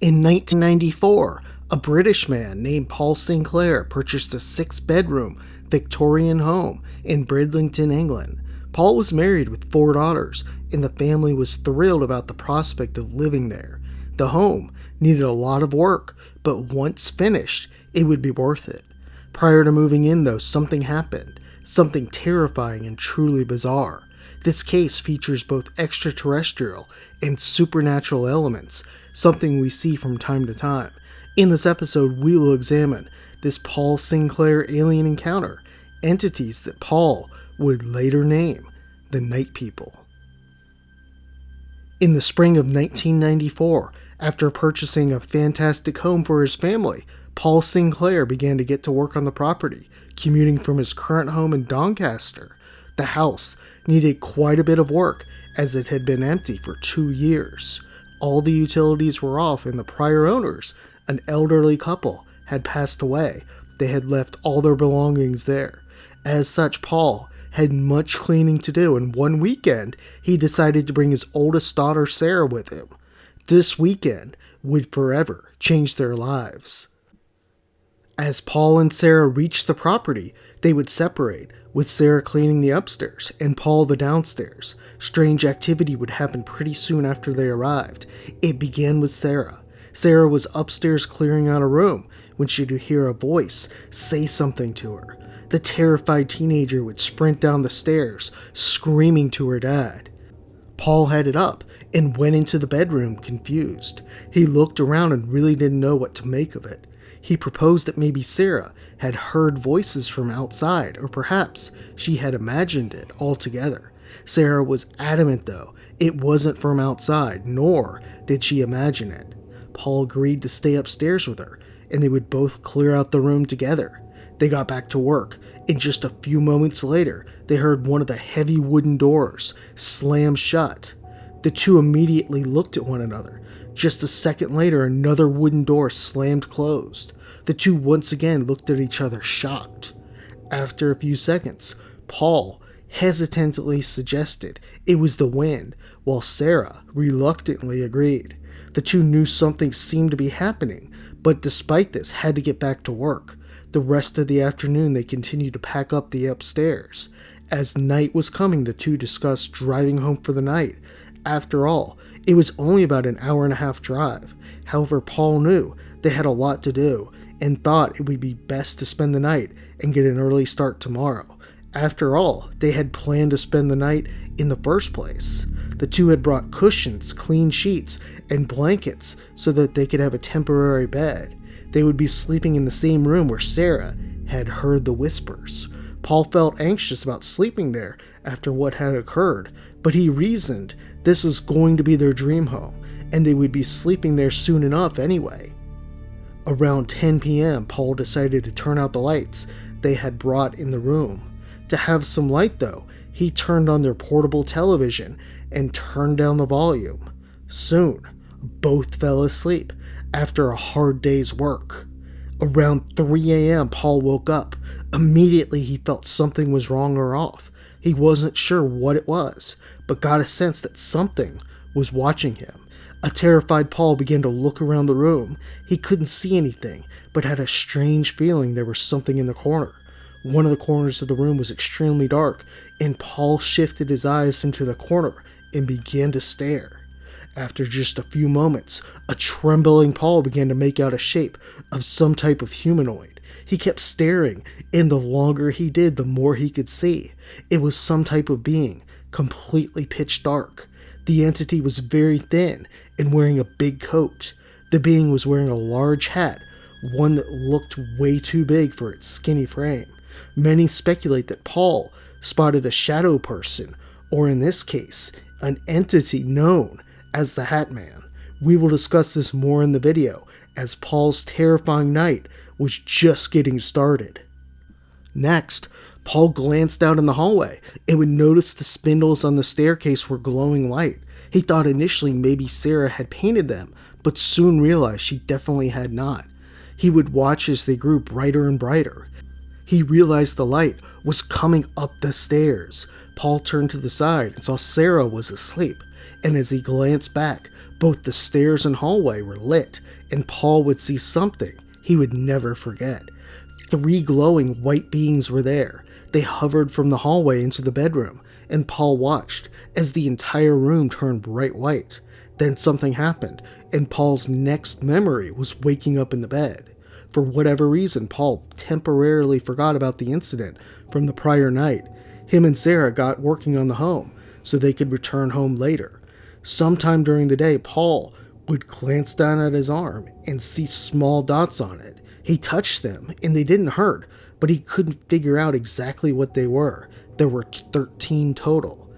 In 1994, a British man named Paul Sinclair purchased a 6-bedroom Victorian home in Bridlington, England. Paul was married with 4 daughters, and the family was thrilled about the prospect of living there. The home needed a lot of work, but once finished, it would be worth it. Prior to moving in, though, something happened. Something terrifying and truly bizarre. This case features both extraterrestrial and supernatural elements, something we see from time to time. In this episode, we will examine this Paul Sinclair Alien Encounter, entities that Paul would later name the Night People. In the spring of 1994, after purchasing a fantastic home for his family, Paul Sinclair began to get to work on the property, commuting from his current home in Doncaster. The house needed quite a bit of work, as it had been empty for 2 years. All the utilities were off, and the prior owners, an elderly couple, had passed away. They had left all their belongings there. As such, Paul had much cleaning to do, and one weekend, he decided to bring his oldest daughter, Sarah, with him. This weekend would forever change their lives. As Paul and Sarah reached the property, they would separate, with Sarah cleaning the upstairs and Paul the downstairs. Strange activity would happen pretty soon after they arrived. It began with Sarah. Sarah was upstairs clearing out a room when she would hear a voice say something to her. The terrified teenager would sprint down the stairs, screaming to her dad. Paul headed up and went into the bedroom confused. He looked around and really didn't know what to make of it. He proposed that maybe Sarah had heard voices from outside, or perhaps she had imagined it altogether. Sarah was adamant, though, it wasn't from outside, nor did she imagine it. Paul agreed to stay upstairs with her, and they would both clear out the room together. They got back to work, and just a few moments later, they heard one of the heavy wooden doors slam shut. The two immediately looked at one another. Just a second later, another wooden door slammed closed. The two once again looked at each other, shocked. After a few seconds, Paul hesitantly suggested it was the wind, while Sarah reluctantly agreed. The two knew something seemed to be happening, but despite this, had to get back to work. The rest of the afternoon, they continued to pack up the upstairs. As night was coming, the two discussed driving home for the night. After all, it was only about an hour-and-a-half drive. However, Paul knew they had a lot to do and thought it would be best to spend the night and get an early start tomorrow. After all, they had planned to spend the night in the first place. The two had brought cushions, clean sheets, and blankets so that they could have a temporary bed. They would be sleeping in the same room where Sarah had heard the whispers. Paul felt anxious about sleeping there after what had occurred, but he reasoned this was going to be their dream home, and they would be sleeping there soon enough anyway. Around 10 p.m., Paul decided to turn out the lights they had brought in the room. To have some light, though, he turned on their portable television and turned down the volume. Soon, both fell asleep after a hard day's work. Around 3 a.m., Paul woke up. Immediately, he felt something was wrong or off. He wasn't sure what it was, but got a sense that something was watching him. A terrified Paul began to look around the room. He couldn't see anything, but had a strange feeling there was something in the corner. One of the corners of the room was extremely dark, and Paul shifted his eyes into the corner and began to stare. After just a few moments, a trembling Paul began to make out a shape of some type of humanoid. He kept staring, and the longer he did, the more he could see. It was some type of being, completely pitch dark. The entity was very thin and wearing a big coat. The being was wearing a large hat, one that looked way too big for its skinny frame. Many speculate that Paul spotted a shadow person, or in this case, an entity known as the Hat Man. We will discuss this more in the video, as Paul's terrifying night was just getting started. Next, Paul glanced out in the hallway and would notice the spindles on the staircase were glowing white. He thought initially maybe Sarah had painted them, but soon realized she definitely had not. He would watch as they grew brighter and brighter. He realized the light was coming up the stairs. Paul turned to the side and saw Sarah was asleep, and as he glanced back, Both the stairs and hallway were lit, and Paul would see something he would never forget. 3 glowing white beings were there. They hovered from the hallway into the bedroom, and Paul watched as the entire room turned bright white. Then something happened, and Paul's next memory was waking up in the bed. For whatever reason, Paul temporarily forgot about the incident from the prior night. Him and Sarah got working on the home so they could return home later. Sometime during the day, Paul would glance down at his arm and see small dots on it. He touched them and they didn't hurt, but he couldn't figure out exactly what they were. There were 13 total.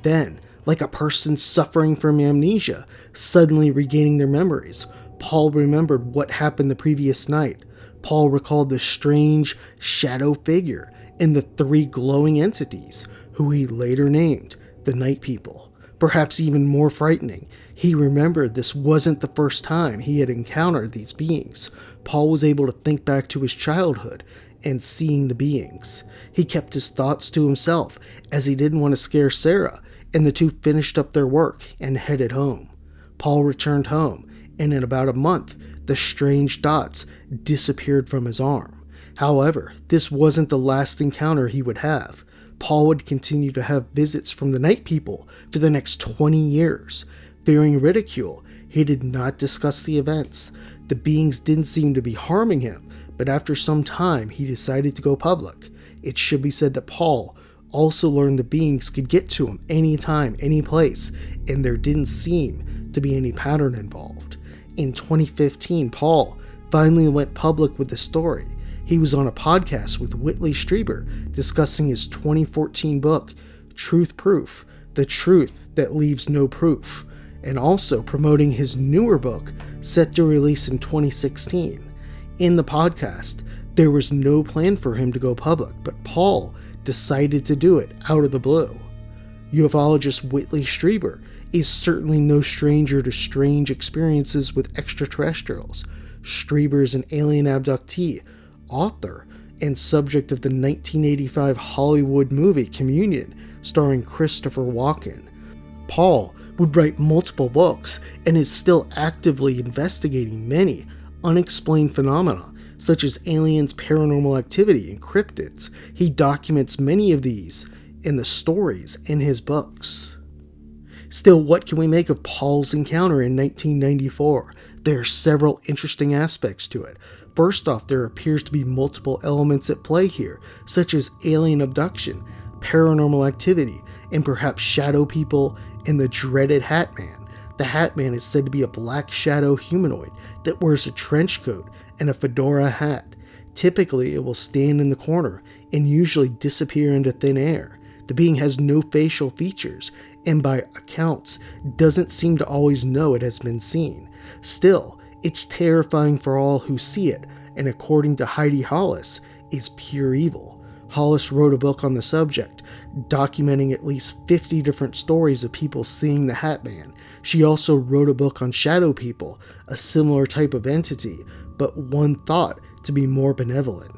Then, like a person suffering from amnesia, suddenly regaining their memories, Paul remembered what happened the previous night. Paul recalled the strange shadow figure and the 3 glowing entities, who he later named the Night People. Perhaps even more frightening, he remembered this wasn't the first time he had encountered these beings. Paul was able to think back to his childhood and seeing the beings. He kept his thoughts to himself as he didn't want to scare Sarah, and the two finished up their work and headed home. Paul returned home, and in about a month, the strange dots disappeared from his arm. However, this wasn't the last encounter he would have. Paul would continue to have visits from the Night People for the next 20 years. Fearing ridicule, he did not discuss the events. The beings didn't seem to be harming him, but after some time, he decided to go public. It should be said that Paul also learned the beings could get to him anytime, any place, and there didn't seem to be any pattern involved. In 2015, Paul finally went public with the story. He was on a podcast with Whitley Strieber discussing his 2014 book, Truth Proof, The Truth That Leaves No Proof, and also promoting his newer book, set to release in 2016. In the podcast, there was no plan for him to go public, but Paul decided to do it out of the blue. Ufologist Whitley Strieber is certainly no stranger to strange experiences with extraterrestrials. Strieber is an alien abductee, author, and subject of the 1985 Hollywood movie Communion, starring Christopher Walken. Paul would write multiple books and is still actively investigating many unexplained phenomena, such as aliens, paranormal activity, and cryptids. He documents many of these in the stories in his books. Still, what can we make of Paul's encounter in 1994? There are several interesting aspects to it. First off, there appears to be multiple elements at play here, such as alien abduction, paranormal activity, and perhaps shadow people and the dreaded Hat Man. The Hat Man is said to be a black shadow humanoid that wears a trench coat and a fedora hat. Typically, it will stand in the corner and usually disappear into thin air. The being has no facial features and by accounts doesn't seem to always know it has been seen. Still, it's terrifying for all who see it, and according to Heidi Hollis, is pure evil. Hollis wrote a book on the subject, documenting at least 50 different stories of people seeing the Hat Man. She also wrote a book on shadow people, a similar type of entity, but one thought to be more benevolent.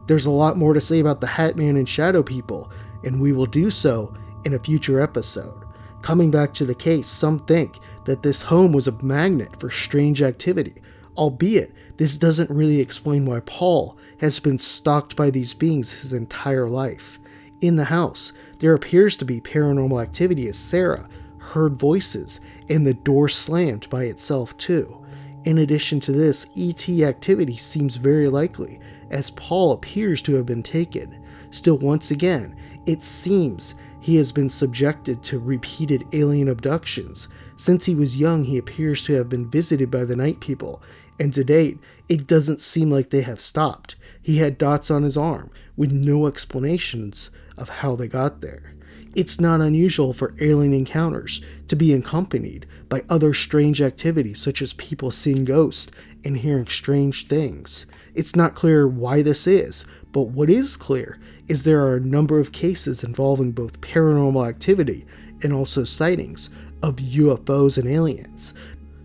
There's a lot more to say about the Hat Man and shadow people, and we will do so in a future episode. Coming back to the case, some think that this home was a magnet for strange activity, albeit this doesn't really explain why Paul has been stalked by these beings his entire life. In the house, there appears to be paranormal activity as Sarah heard voices and the door slammed by itself too. In addition to this, ET activity seems very likely, as Paul appears to have been taken. Still, once again, it seems he has been subjected to repeated alien abductions. Since he was young, he appears to have been visited by the Night People, and to date, it doesn't seem like they have stopped. He had dots on his arm, with no explanations of how they got there. It's not unusual for alien encounters to be accompanied by other strange activities, such as people seeing ghosts and hearing strange things. It's not clear why this is, but what is clear is there are a number of cases involving both paranormal activity and also sightings of UFOs and aliens.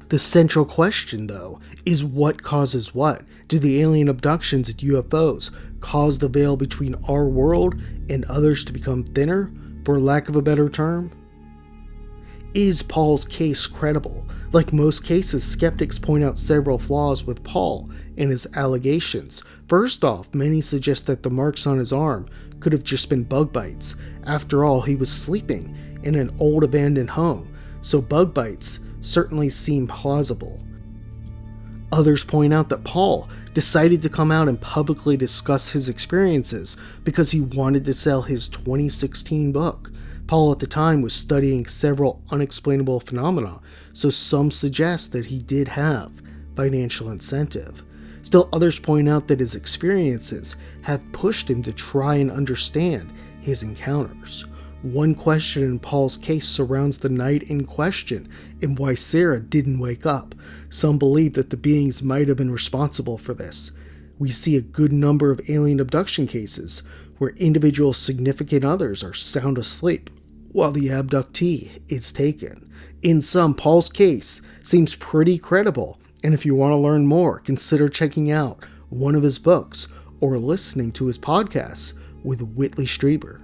The central question, though, is what causes what? Do the alien abductions and UFOs cause the veil between our world and others to become thinner, for lack of a better term? Is Paul's case credible? Like most cases, skeptics point out several flaws with Paul and his allegations. First off, many suggest that the marks on his arm could have just been bug bites. After all, he was sleeping in an old abandoned home, so bug bites certainly seem plausible. Others point out that Paul decided to come out and publicly discuss his experiences because he wanted to sell his 2016 book. Paul at the time was studying several unexplainable phenomena, so some suggest that he did have financial incentive. Still, others point out that his experiences have pushed him to try and understand his encounters. One question in Paul's case surrounds the night in question and why Sarah didn't wake up. Some believe that the beings might have been responsible for this. We see a good number of alien abduction cases where individual significant others are sound asleep while the abductee is taken. In sum, Paul's case seems pretty credible, and if you want to learn more, consider checking out one of his books or listening to his podcasts with Whitley Strieber.